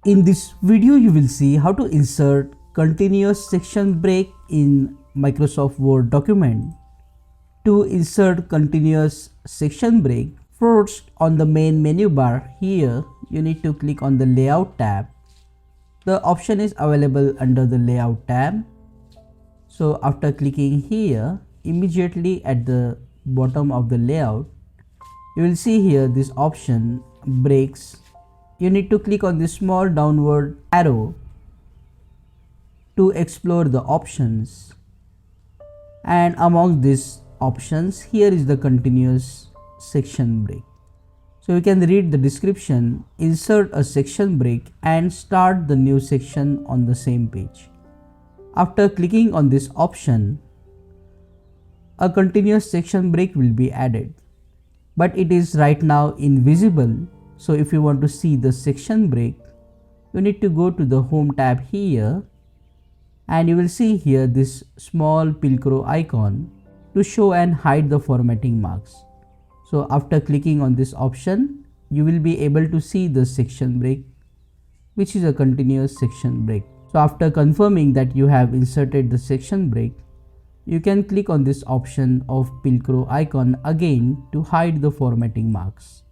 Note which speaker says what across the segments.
Speaker 1: In this video, you will see how to insert continuous section break in Microsoft Word document. To insert continuous section break, first on the main menu bar here, you need to click on the Layout tab. The option is available under the Layout tab. So after clicking here, immediately at the bottom of the layout, you will see here this option breaks. You need to click on this small downward arrow to explore the options, and among these options here is the continuous section break. So you can read the description, insert a section break and start the new section on the same page. After clicking on this option, a continuous section break will be added, but it is right now invisible. So if you want to see the section break, you need to go to the Home tab here, and you will see here this small Pilcrow icon to show and hide the formatting marks. So after clicking on this option, you will be able to see the section break, which is a continuous section break. So after confirming that you have inserted the section break, you can click on this option of Pilcrow icon again to hide the formatting marks.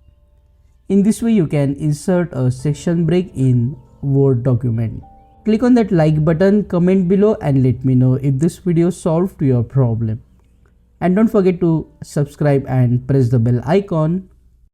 Speaker 1: In this way, you can insert a section break in Word document. Click on that like button, comment below and let me know if this video solved your problem. And don't forget to subscribe and press the bell icon